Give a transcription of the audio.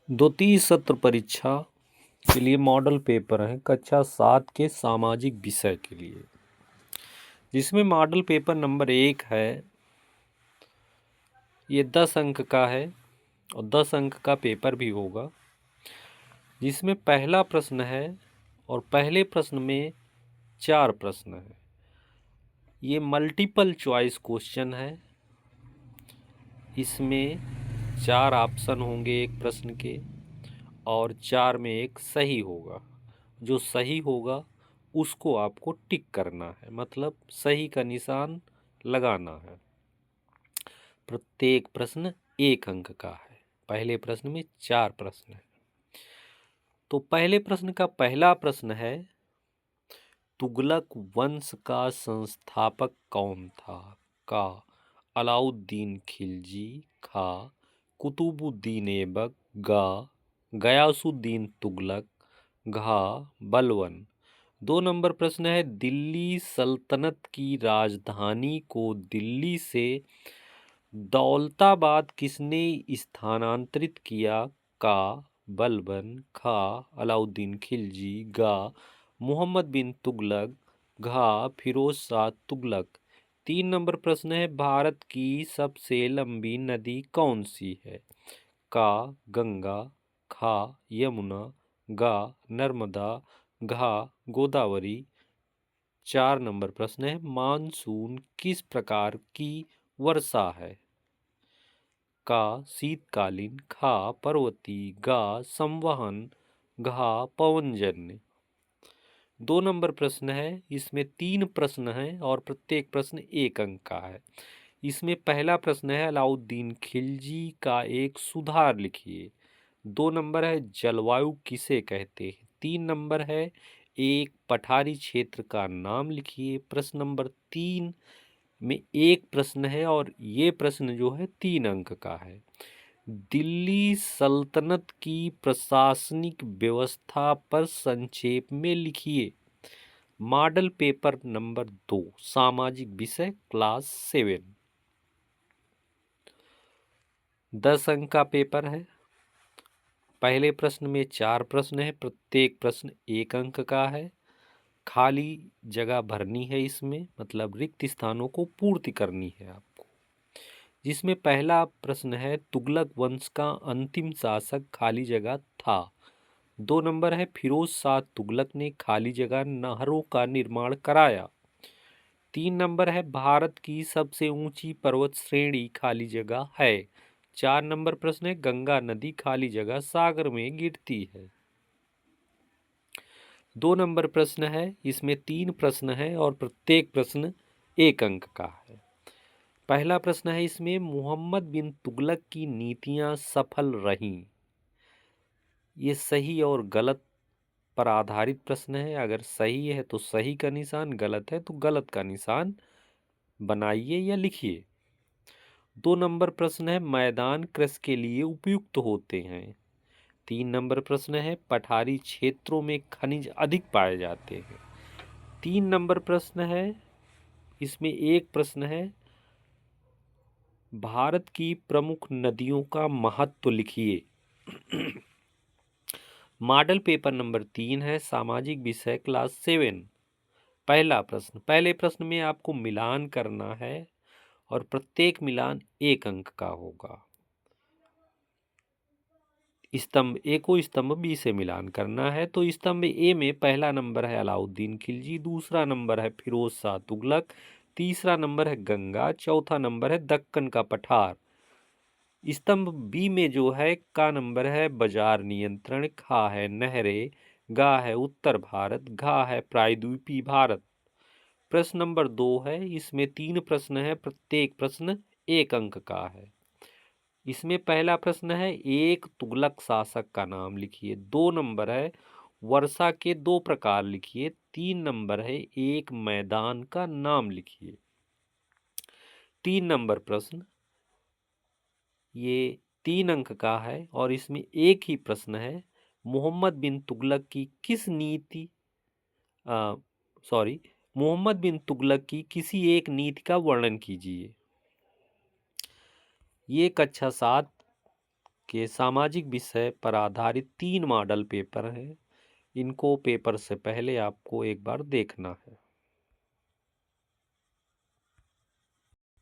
द्वितीय सत्र परीक्षा के लिए मॉडल पेपर है कक्षा 7 के सामाजिक विषय के लिए, जिसमें मॉडल पेपर नंबर 1 है। ये 10 अंक का है और 10 अंक का पेपर भी होगा, जिसमें पहला प्रश्न है और पहले प्रश्न में 4 प्रश्न है। ये मल्टीपल चॉइस क्वेश्चन है। इसमें 4 ऑप्शन होंगे एक प्रश्न के और 4 में एक सही होगा। जो सही होगा उसको आपको टिक करना है, मतलब सही का निशान लगाना है। प्रत्येक प्रश्न 1 अंक का है। पहले प्रश्न में 4 प्रश्न है। तो पहले प्रश्न का पहला प्रश्न है, तुगलक वंश का संस्थापक कौन था? का अलाउद्दीन खिलजी, खा कुतुबुद्दीन ऐबक, गा गयासुद्दीन तुगलक, घा बलबन। 2 नंबर प्रश्न है, दिल्ली सल्तनत की राजधानी को दिल्ली से दौलताबाद किसने स्थानांतरित किया? का बलबन, खा अलाउद्दीन खिलजी, गा मोहम्मद बिन तुगलक, घा फिरोज शाह तुगलक। 3 नंबर प्रश्न है, भारत की सबसे लंबी नदी कौन सी है? का गंगा, खा यमुना, गा नर्मदा, घा गोदावरी। 4 नंबर प्रश्न है, मानसून किस प्रकार की वर्षा है? का शीतकालीन, खा पर्वतीय, गा संवहन, घा पवनजन्य। 2 नंबर प्रश्न है। इसमें 3 प्रश्न हैं और प्रत्येक प्रश्न 1 अंक का है। इसमें पहला प्रश्न है, अलाउद्दीन खिलजी का एक सुधार लिखिए। 2 नंबर है, जलवायु किसे कहते हैं? 3 नंबर है, एक पठारी क्षेत्र का नाम लिखिए। प्रश्न नंबर 3 में एक प्रश्न है और ये प्रश्न जो है 3 अंक का है। दिल्ली सल्तनत की प्रशासनिक व्यवस्था पर संक्षेप में लिखिए। मॉडल पेपर नंबर 2 सामाजिक विषय क्लास 7, 10 अंक का पेपर है। पहले प्रश्न में 4 प्रश्न है, प्रत्येक प्रश्न 1 अंक का है। खाली जगह भरनी है, इसमें मतलब रिक्त स्थानों को पूर्ति करनी है आपको। जिसमें पहला प्रश्न है, तुगलक वंश का अंतिम शासक खाली जगह था। 2 नंबर है, फिरोज शाह तुगलक ने खाली जगह नहरों का निर्माण कराया। 3 नंबर है, भारत की सबसे ऊंची पर्वत श्रेणी खाली जगह है। 4 नंबर प्रश्न है, गंगा नदी खाली जगह सागर में गिरती है। 2 नंबर प्रश्न है। इसमें 3 प्रश्न है और प्रत्येक प्रश्न 1 अंक का है। पहला प्रश्न है, इसमें मोहम्मद बिन तुगलक की नीतियां सफल रहीं। ये सही और गलत पर आधारित प्रश्न है। अगर सही है तो सही का निशान, गलत है तो गलत का निशान बनाइए या लिखिए। 2 नंबर प्रश्न है, मैदान कृषि के लिए उपयुक्त होते हैं। 3 नंबर प्रश्न है, पठारी क्षेत्रों में खनिज अधिक पाए जाते हैं। 3 नंबर प्रश्न है। इसमें एक प्रश्न है, भारत की प्रमुख नदियों का महत्व लिखिए। मॉडल पेपर नंबर 3 है, सामाजिक विषय क्लास 7। पहला प्रश्न, पहले प्रश्न में आपको मिलान करना है और प्रत्येक मिलान 1 अंक का होगा। स्तंभ ए को स्तंभ बी से मिलान करना है। तो स्तंभ ए में पहला नंबर है अलाउद्दीन खिलजी, दूसरा नंबर है फिरोज शाह तुगलक, तीसरा नंबर है गंगा, चौथा नंबर है दक्कन का पठार। स्तंभ बी में जो है का नंबर है बाजार नियंत्रण, खा है नहरें, गा है उत्तर भारत, घा है प्रायद्वीपीय भारत। प्रश्न नंबर 2 है। इसमें 3 प्रश्न है, प्रत्येक प्रश्न 1 अंक का है। इसमें पहला प्रश्न है, एक तुगलक शासक का नाम लिखिए। 2 नंबर है, वर्षा के 2 प्रकार लिखिए। 3 नंबर है, एक मैदान का नाम लिखिए। 3 नंबर प्रश्न ये 3 अंक का है और इसमें एक ही प्रश्न है, मोहम्मद बिन तुगलक की किस नीति सॉरी मोहम्मद बिन तुगलक की किसी एक नीति का वर्णन कीजिए। ये कक्षा 7 के सामाजिक विषय पर आधारित 3 मॉडल पेपर हैं। इनको पेपर से पहले आपको एक बार देखना है।